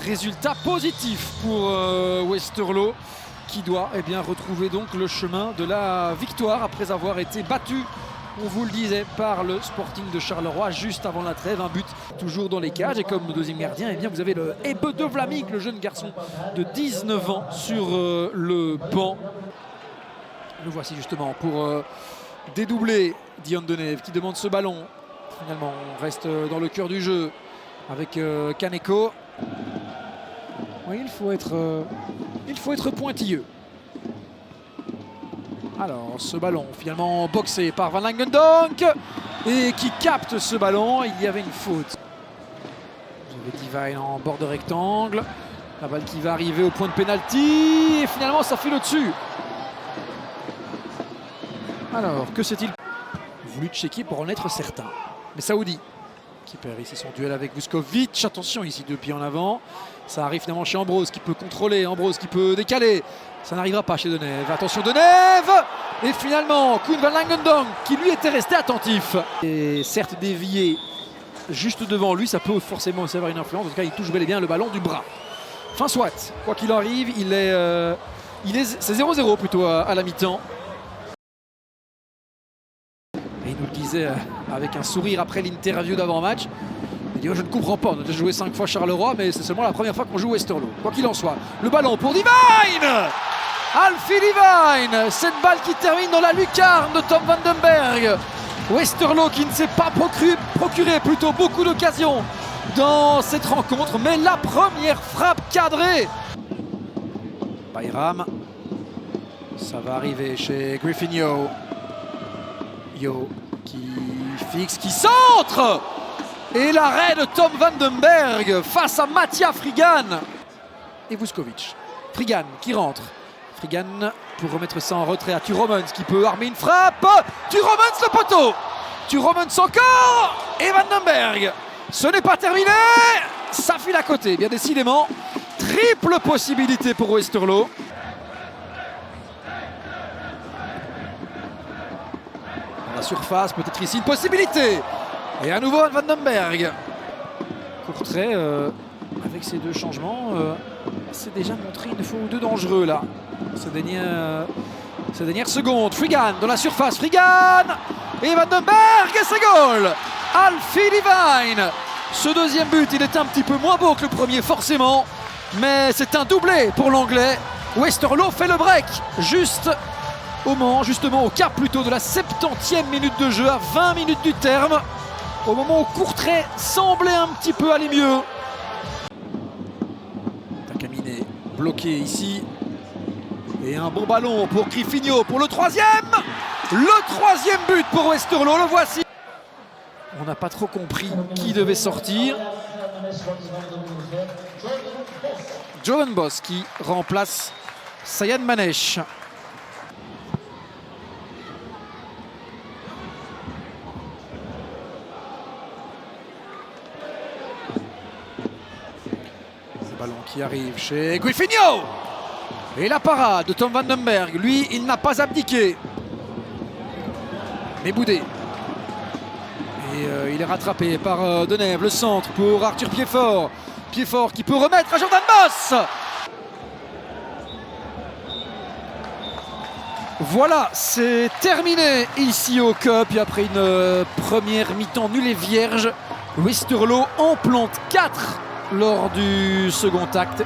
Résultat positif pour Westerlo qui doit retrouver donc le chemin de la victoire après avoir été battu, on vous le disait, par le Sporting de Charleroi juste avant la trêve. Un but toujours dans les cages et comme deuxième gardien, vous avez le Ebbe de Vlaming, le jeune garçon de 19 ans sur le banc. Le voici justement pour dédoubler Dion Deneuve qui demande ce ballon. Finalement, on reste dans le cœur du jeu avec Kaneko. Oui, il faut être pointilleux. Alors, ce ballon finalement boxé par Van Langendonk et qui capte ce ballon. Il y avait une faute. Vous avez Divine en bord de rectangle. La balle qui va arriver au point de pénalty et finalement ça file au-dessus. Alors, que s'est-il voulu checker pour en être certain? Mais Saoudi qui perd ici son duel avec Vuskovic. Attention ici, 2 pieds en avant. Ça arrive finalement chez Ambrose qui peut contrôler, Ambrose qui peut décaler. Ça n'arrivera pas chez Deneuve. Attention Deneuve. Et finalement, Koen Van Langendonk qui lui était resté attentif. Et certes dévié juste devant lui, ça peut forcément aussi avoir une influence. En tout cas, il touche bel et bien le ballon du bras. Enfin soit, quoi qu'il arrive, c'est 0-0 plutôt à la mi-temps. Et il nous le disait avec un sourire après l'interview d'avant-match. Il dit, oh, je ne comprends pas, on a déjà joué 5 fois Charleroi, mais c'est seulement la première fois qu'on joue Westerlo. Quoi qu'il en soit, le ballon pour Divine! Alfie Divine! Cette balle qui termine dans la lucarne de Tom Vandenberg. Westerlo qui ne s'est pas procuré plutôt beaucoup d'occasions dans cette rencontre, mais la première frappe cadrée. Bayram, ça va arriver chez Griffin Yo. Yo qui fixe, qui centre! Et l'arrêt de Tom Vandenberg face à Mattia Frigan. Et Vuskovic. Frigan qui rentre. Frigan pour remettre ça en retrait à Thuromans qui peut armer une frappe. Thuromans le poteau. Thuromans encore. Et Vandenberg. Ce n'est pas terminé. Ça file à côté. Bien décidément, triple possibilité pour Westerlo. Dans la surface, peut-être ici une possibilité. Et à nouveau Vandenberg. Courtrai, avec ces 2 changements, s'est déjà montré une fois ou deux dangereux là. Ces dernières secondes. Frigan dans la surface. Frigan et Vandenberg et c'est goal. Alfie Divine. Ce deuxième but, il est un petit peu moins beau que le premier forcément. Mais c'est un doublé pour l'anglais. Westerlo fait le break. Justement au cap plutôt de la 70e minute de jeu à 20 minutes du terme. Au moment où Courtrai semblait un petit peu aller mieux. Takaminé bloqué ici. Et un bon ballon pour Griffinho pour le 3e. Le 3e but pour Westerlo, le voici. On n'a pas trop compris qui devait sortir. Jovan Boss qui remplace Sayan Manesh. Ballon qui arrive chez Griffinho. Et la parade de Tom Vandenberg. Lui, il n'a pas abdiqué. Mais boudé. Et il est rattrapé par Deneuve. Le centre pour Arthur Piedfort. Piedfort qui peut remettre à Jordan Boss. Voilà, c'est terminé ici au Cup. Et après une première mi-temps nulle et vierge, Westerlo en plante 4 lors du second acte.